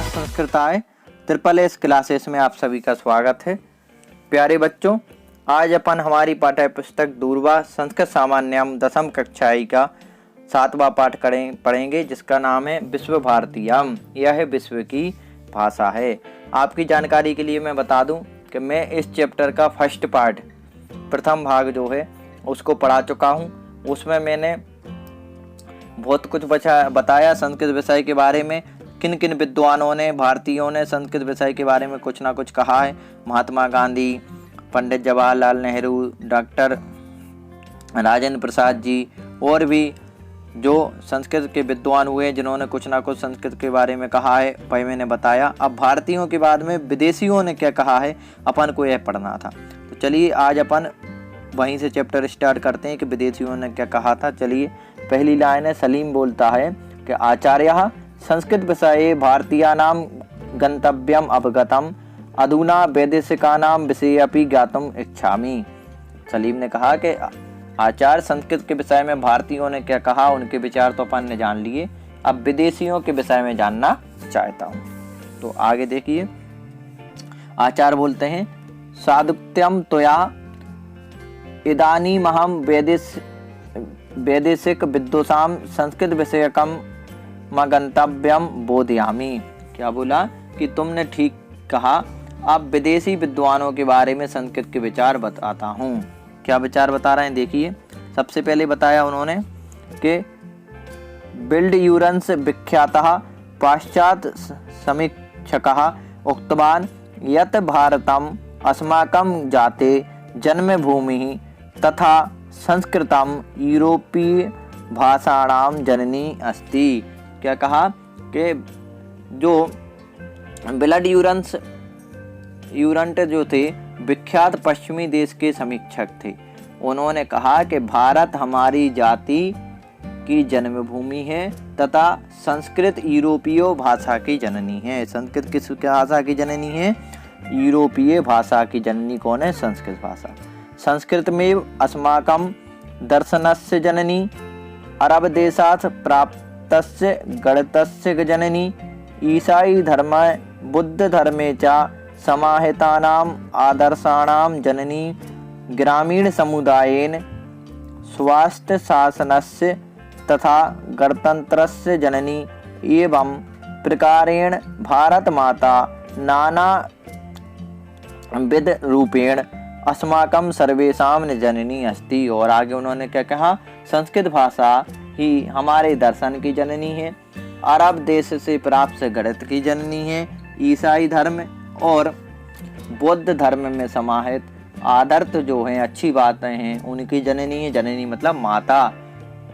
संस्कृताय triple S classes में आप सभी का स्वागत है। प्यारे बच्चों, आज अपन हमारी पाठ्य पुस्तक दूरवा संस्कृत सामान्यम दसम कक्षाई का 7वां पाठ पढ़ेंगे, जिसका नाम है विश्व भारतीयम। यह विश्व की भाषा है। आपकी जानकारी के लिए मैं बता दूं कि मैं इस चैप्टर का फर्स्ट पार्ट, प्रथम भाग जो है उसको पढ़ा चुका हूं। उसमें मैंने बहुत कुछ बताया संस्कृत विषय के बारे में। किन किन विद्वानों ने, भारतीयों ने संस्कृत विषय के बारे में कुछ ना कुछ कहा है। महात्मा गांधी, पंडित जवाहरलाल नेहरू, डॉक्टर राजेंद्र प्रसाद जी और भी जो संस्कृत के विद्वान हुए जिन्होंने कुछ ना कुछ संस्कृत के बारे में कहा है, वही मैंने बताया। अब भारतीयों के बाद में विदेशियों ने क्या कहा है, अपन को यह पढ़ना था। तो चलिए आज अपन वहीं से चैप्टर स्टार्ट करते हैं कि विदेशियों ने क्या कहा था। चलिए, पहली लाइन है, सलीम बोलता है कि आचार्य संस्कृत विषये भारतीयानां गंतव्यम अवगतम अधुना वैदेशिकानां विषये अपि ज्ञातुम इच्छामि। सलीम ने कहा कि आचार्य संस्कृत के विषय में भारतीयों ने क्या कहा, उनके विचार तो अपन ने जान लिए, अब विदेशियों के विषय में जानना चाहता हूँ। तो आगे देखिए, आचार्य बोलते हैं, सादुक्त्यम त्वया इदानीमहं वैदेशिक विद्वंसां संस्कृत विषयकम मगंतव्यम बोधयामि। क्या बोला कि तुमने ठीक कहा, अब विदेशी विद्वानों के बारे में संस्कृत के विचार बताता हूँ। क्या विचार बता रहे हैं, देखिए। सबसे पहले बताया उन्होंने कि बिल्ड यूरन्स विख्यातः पाश्चात्य समीक्षकः उक्तवान् यत् भारतम् अस्माकं जाते जन्मभूमिः तथा संस्कृतं यूरोपीय भाषाणां जननी अस्ति। क्या कहा कि जो ब्लड यूरंट जो थे विख्यात पश्चिमी देश के समीक्षक थे, उन्होंने कहा कि भारत हमारी जाति की जन्मभूमि है तथा संस्कृत यूरोपीय भाषा की जननी है। संस्कृत किस भाषा की जननी है? यूरोपीय भाषा की जननी कौन है? संस्कृत भाषा। संस्कृत में अस्माकं दर्शनस्य जननी, अरब देशात् प्राप्तस्य गणितस्य जननी, ईसाई धर्म बुद्ध धर्मे च समाहितानां आदर्शाणां जननी, ग्रामीण समुदायेन स्वास्थ्य शासनस्य तथा गणतंत्रस्य जननी, एवं प्रकारेण भारत माता नाना विध रूपेण अस्माकं सर्वेषां जननी अस्ति। और आगे उन्होंने क्या कहा, संस्कृत भाषा ही हमारे दर्शन की जननी है, अरब देश से प्राप्त गणित की जननी है, ईसाई धर्म और बौद्ध धर्म में समाहित आदर्श जो हैं, अच्छी बातें हैं, उनकी जननी है। जननी मतलब माता,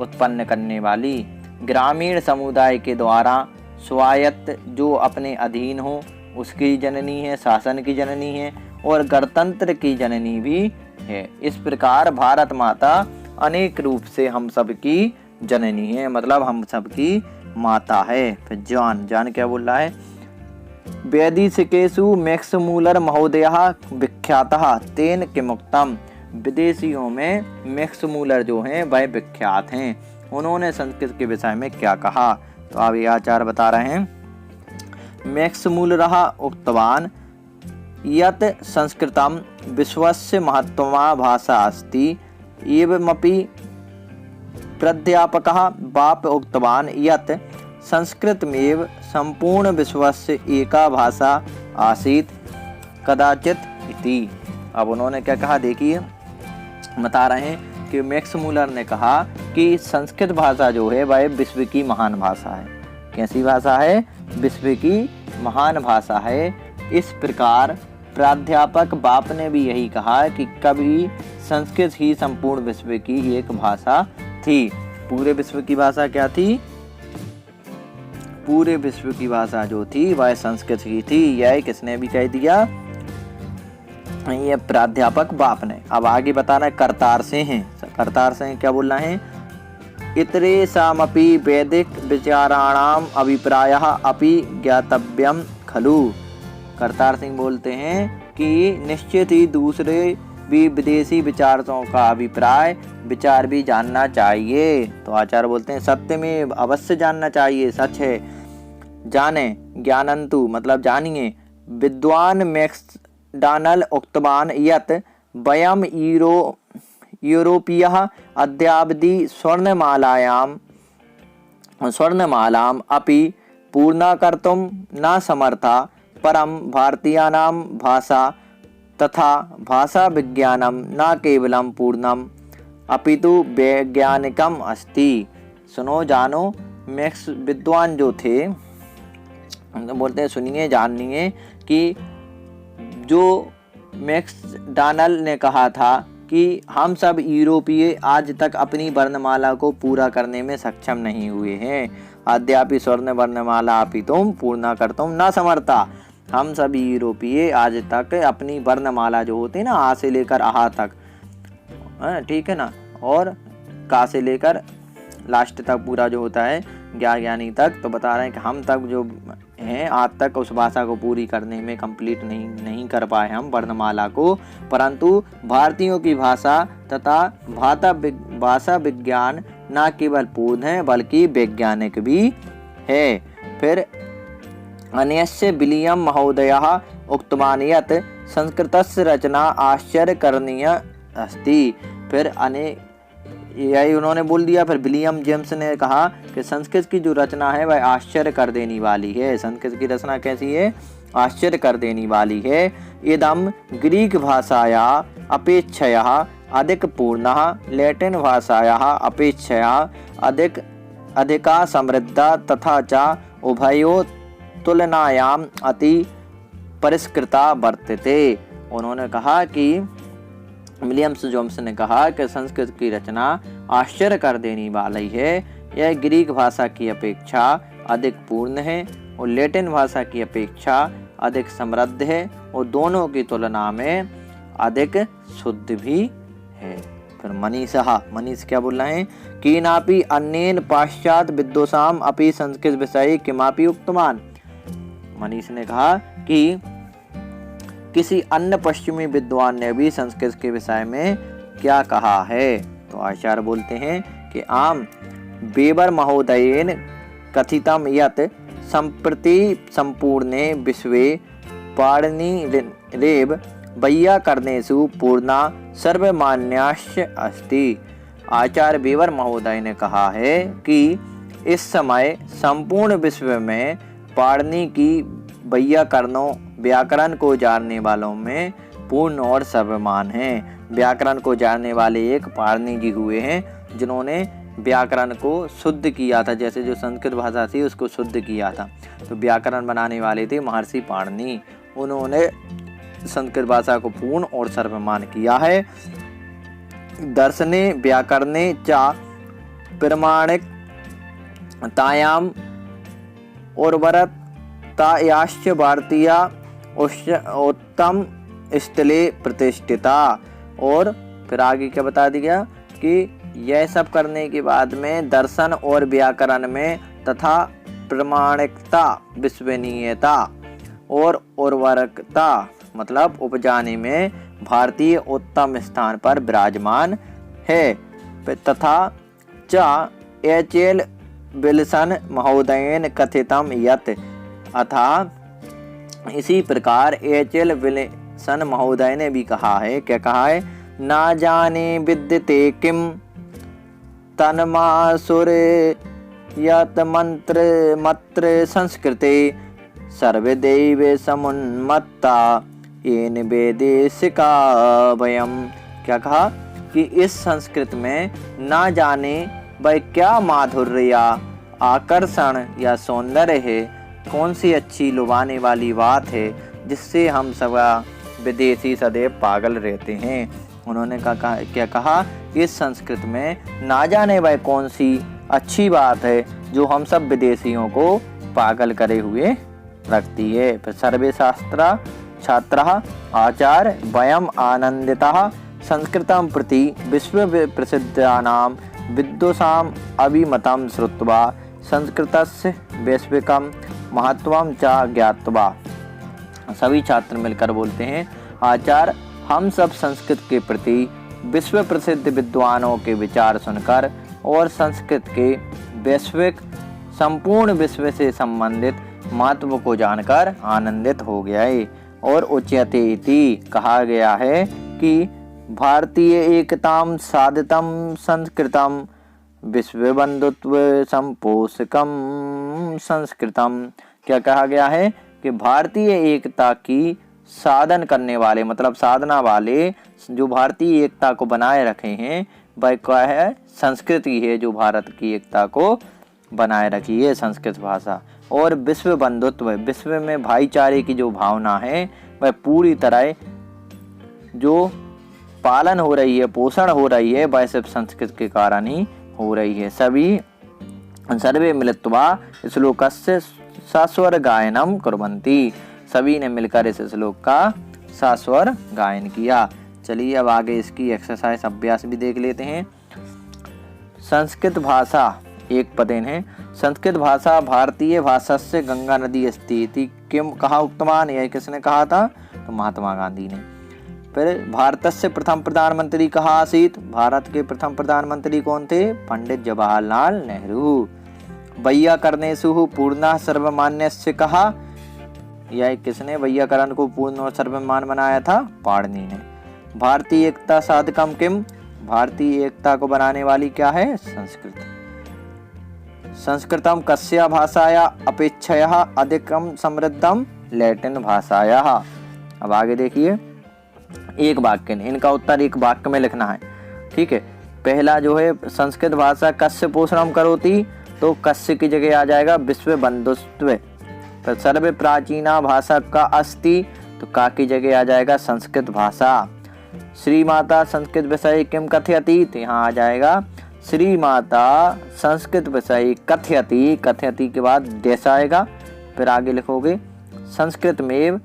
उत्पन्न करने वाली। ग्रामीण समुदाय के द्वारा स्वायत्त जो अपने अधीन हो उसकी जननी है, शासन की जननी है, और गणतंत्र की जननी भी है। इस प्रकार भारत माता अनेक रूप से हम सबकी जननी है, मतलब हम सबकी माता है। फिर जान क्या बोल रहा है, वैदेशिकेषु मैक्स मूलर महोदयः विख्यातः तेन किमुक्तम। विदेशियों में मैक्स मूलर जो हैं वह विख्यात हैं, उन्होंने संस्कृत के विषय में क्या कहा। तो अब ये आचार्य बता रहे हैं, मैक्स मूलरः उक्तवान् यत् संस्कृतं विश्वस्य महत्तमा भाषा अस्ति, एवमपि प्राध्यापकः बाप उक्तवान् यत् संस्कृतमेव संपूर्ण विश्वस्य एका भाषा आसीत् कदाचित इति। अब उन्होंने क्या कहा, देखिए बता रहे हैं कि मैक्स मूलर ने कहा कि संस्कृत भाषा जो है वह विश्व की महान भाषा है। कैसी भाषा है? विश्व की महान भाषा है। इस प्रकार प्राध्यापक बाप ने भी यही कहा कि कभी संस्कृत ही संपूर्ण विश्व की एक भाषा थी। पूरे विश्व की भाषा क्या थी? पूरे विश्व की भाषा जो थी वह संस्कृत ही थी। यह किसने भी कह दिया? ये प्राध्यापक बाप ने। अब आगे बताना है करतार से हैं। करतार से क्या बोलना है, इतरेषामपि वैदिक विचाराणाम अभिप्रायः अपि ज्ञातव्यम खलु। करतार सिंह बोलते हैं कि निश्चित ही दूसरे भी विदेशी विचारकों का अभिप्राय विचार भी जानना चाहिए। तो आचार्य बोलते हैं सत्य में अवश्य जानना चाहिए, सच है। जाने, ज्ञानन्तु मतलब जानिए, विद्वान मैक्डॉनल्ड उक्तवान् यत् वयं यूरोपीयः अद्यावधि स्वर्णमालाम् अपि पूर्णा कर्तुं न समर्था, परं भारतीयानां भाषा तथा भाषा विज्ञानं न केवलं पूर्णम् अपितु वैज्ञानिकम् अस्ति। सुनो जानो, मैक्स विद्वान जो थे बोलते हैं, सुनिए जानिए कि जो मैक्डॉनल्ड ने कहा था कि हम सब यूरोपीय आज तक अपनी वर्णमाला को पूरा करने में सक्षम नहीं हुए हैं। अद्यापि स्वर्ण वर्णमाला अपि तुम पूर्णा कर तुम न समर्था। हम सभी यूरोपीय आज तक अपनी वर्णमाला जो होती है ना, आ से लेकर आहा तक, ठीक है ना, और का से लेकर लास्ट तक पूरा जो होता है ज्ञानी तक, तो बता रहे हैं कि हम तक जो हैं आज तक उस भाषा को पूरी करने में कंप्लीट नहीं कर पाए हम वर्णमाला को, परंतु भारतीयों की भाषा तथा भाषा विज्ञान न केवल पूर्ण है बल्कि वैज्ञानिक भी है। फिर अन्यस्य विलियम महोदयः उक्तवान् यत् संस्कृतस्य रचना आश्चर्यकरणीय अस्ति। फिर यही उन्होंने बोल दिया। फिर विलियम जेम्स ने कहा कि संस्कृत की जो रचना है वह आश्चर्य कर देने वाली है। संस्कृत की रचना कैसी है? आश्चर्य कर देने वाली है। इदम ग्रीक भाषाया अपेक्षया अधिक पूर्णः, लैटिन भाषाया अपेक्षया अधिका समृद्धा तथा च उभयो तुलनायाम अति परिष्कृता वर्तते। उन्होंने कहा कि विलियम्स जोम्स ने कहा कि संस्कृत की रचना आश्चर्य कर देने वाली है। यह ग्रीक भाषा की अपेक्षा अधिक पूर्ण है और लैटिन भाषा की अपेक्षा अधिक समृद्ध है और दोनों की तुलना में अधिक शुद्ध भी है। फिर मनीष क्या बोल रहे हैं? कीनापि अन्येन पाश्चात्य विद्वांसाम अपि संस्कृत विषये किमापि उक्तवान्। मनीष ने कहा कि किसी अन्य पश्चिमी विद्वान ने भी संस्कृत के विषय में क्या कहा है? तो आचार्य बोलते हैं कि आम वेबर महोदयेन कथितम यत् संप्रति संपूर्णे विश्वे पाणिनिरेव वैयाकरणेषु पूर्णा सर्वमान्याश्च अस्ति। आचार्य वेबर महोदय ने कहा है कि इस समय संपूर्ण विश्व में पाणिनि की व्याकरण को जानने वालों में पूर्ण और सर्वमान है। व्याकरण को जानने वाले एक पाणिनि जी हुए हैं जिन्होंने व्याकरण को शुद्ध किया था, जैसे जो संस्कृत भाषा थी उसको शुद्ध किया था। तो व्याकरण बनाने वाले थे महर्षि पाणिनि। उन्होंने संस्कृत भाषा को पूर्ण और सर्वमान किया है। दर्शने व्याकरणे च प्रमाणिकतायाम उर्वरतायाश्च भारतीया उत्तम स्थले प्रतिष्ठिता। और फिर आगे क्या बता दिया कि यह सब करने के बाद में दर्शन और व्याकरण में तथा प्रमाणिकता, विश्वसनीयता और उर्वरकता मतलब उपजाने में भारतीय उत्तम स्थान पर विराजमान है। तथा च एच.एल. विल्सन महोदयेन कथितम यत्, अथा इसी प्रकार एच.एल. विल्सन महोदय ने भी कहा है। क्या कहा है? ना जाने विद्यते किम तन्मासुर यत मंत्र मत्र संस्कृते सर्वदैव समुन्मत्ता येन वैदेशिका वयम्। क्या कहा कि इस संस्कृत में ना जाने वह क्या माधुर्य या आकर्षण या सौंदर्य है, कौन सी अच्छी लुभाने वाली बात है जिससे हम सब विदेशी सदैव पागल रहते हैं। उन्होंने क्या कहा? इस संस्कृत में ना जाने वह कौन सी अच्छी बात है जो हम सब विदेशियों को पागल करे हुए रखती है। फिर सर्वे शास्त्रा छात्राः आचार्य वयम् आनंदिताः संस्कृतं प्रति विश्व प्रसिद्धानां विद्वांसाम् अभिमतं श्रुत्वा संस्कृतस्य वैश्विकं महत्वं च ज्ञात्वा। सभी छात्र मिलकर बोलते हैं, आचार्य हम सब संस्कृत के प्रति विश्व प्रसिद्ध विद्वानों के विचार सुनकर और संस्कृत के वैश्विक संपूर्ण विश्व से संबंधित महत्व को जानकर आनंदित हो गया है। और उच्यते इति कहा गया है कि भारतीय एकताम साधितम संस्कृतम विश्व बंधुत्व संपोषकम संस्कृतम। क्या कहा गया है कि भारतीय एकता की साधन करने वाले मतलब साधना वाले जो भारतीय एकता को बनाए रखे हैं वह क्या है, संस्कृति है जो भारत की एकता को बनाए रखी है, संस्कृत भाषा। और विश्व बंधुत्व, विश्व में भाईचारे की जो भावना है वह पूरी तरह जो पालन हो रही है, पोषण हो रही है, वह सिर्फ संस्कृत के कारण ही हो रही है। सर्वे मिलित्वा श्लोकस्य सस्वर गायनम कुर्वन्ति। सभी ने मिलकर इस श्लोक का सस्वर गायन किया। चलिए अब आगे इसकी एक्सरसाइज अभ्यास भी देख लेते हैं। संस्कृत भाषा एक पदेन है। संस्कृत भाषा भारतीय भाषा से गंगा नदी अस्ति इति किम कहा उक्तवान। यह किसने कहा था? तो महात्मा गांधी ने। फिर भारतस्य प्रथम प्रधानमंत्री कहा आसीत। भारत के प्रथम प्रधानमंत्री कौन थे? पंडित जवाहरलाल नेहरू। वैयाकरणेषु पूर्णः सर्वमान्यस्य कहा। यह किसने वैयाकरण को पूर्ण और सर्वमान्य बनाया था? पाणिनि ने। भारतीय एकता साधकम किम। भारतीय एकता को बनाने वाली क्या है? संस्कृत। संस्कृतम कस्या भाषाया अपेक्षया अधिकम समृद्धम। लैटिन भाषाया। अब आगे देखिए, एक वाक्य, इनका उत्तर एक वाक्य में लिखना है। ठीक है, पहला जो है संस्कृत भाषा कस्य पोषणम करोति, तो कस्य की जगह आ जाएगा विश्व बंधुत्व। तो सर्व प्राचीना भाषा का अस्ति, तो का की जगह आ जाएगा संस्कृत भाषा। श्री माता संस्कृत विषय किम कथयति, तो यहाँ आ जाएगा श्री माता संस्कृत विषय कथयति। कथयति के बाद देश आएगा, फिर आगे लिखोगे संस्कृत में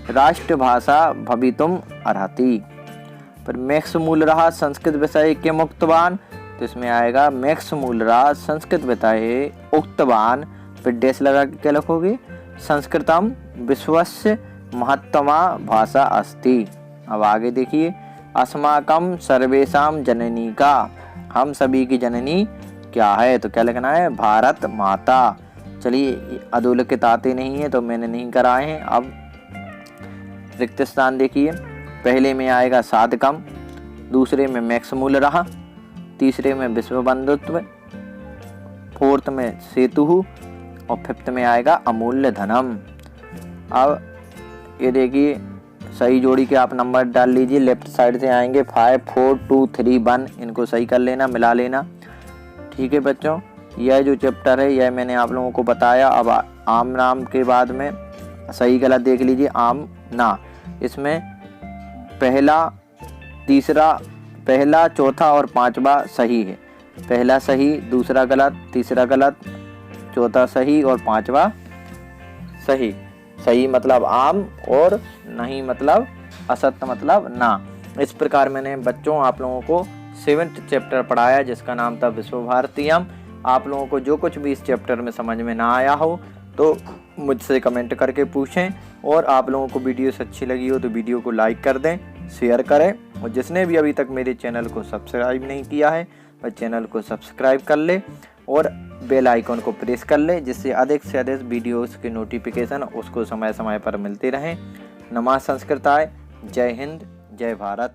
राष्ट्रभाषा भवितुम अर्हति। फिर मैक्स मूलरः संस्कृत विषय के मुक्तवान, तो इसमें आएगा मैक्स मूलरः संस्कृत विषय उक्तवान। फिर देश लगा के क्या लिखोगे? संस्कृतम विश्वस्य महत्तमा भाषा अस्ति। अब आगे देखिए, अस्माकं सर्वेषां जननी का, हम सभी की जननी क्या है? तो क्या लिखना है? भारत माता। चलिए अधोलिखित आते नहीं है तो मैंने नहीं कराए हैं। अब रिक्त स्थान देखिए, पहले में आएगा साधकम, दूसरे में मैक्स मूलरः, तीसरे में विश्व बंधुत्व, फोर्थ में सेतु और फिफ्थ में आएगा अमूल्य धनम। अब ये देखिए सही जोड़ी के आप नंबर डाल लीजिए। लेफ्ट साइड से आएंगे 5 4 2 3 1, इनको सही कर लेना, मिला लेना। ठीक है बच्चों, यह जो चैप्टर है यह मैंने आप लोगों को बताया। अब आम नाम के बाद में सही गलत देख लीजिए। आम ना, इसमें पहला चौथा और पांचवा सही है। पहला सही, दूसरा गलत, तीसरा गलत, चौथा सही और पांचवा सही। सही मतलब आम और नहीं मतलब असत्य मतलब ना। इस प्रकार मैंने बच्चों आप लोगों को 7th चैप्टर पढ़ाया जिसका नाम था विश्व भारतीयम। आप लोगों को जो कुछ भी इस चैप्टर में समझ में ना आया हो तो मुझसे कमेंट करके पूछें। और आप लोगों को वीडियो अच्छी लगी हो तो वीडियो को लाइक कर दें, शेयर करें। और जिसने भी अभी तक मेरे चैनल को सब्सक्राइब नहीं किया है वह चैनल को सब्सक्राइब कर ले और बेल आइकन को प्रेस कर ले, जिससे अधिक से अधिक वीडियोस के नोटिफिकेशन उसको समय समय पर मिलते रहें। नमः संस्कृताय। जय हिंद, जय भारत।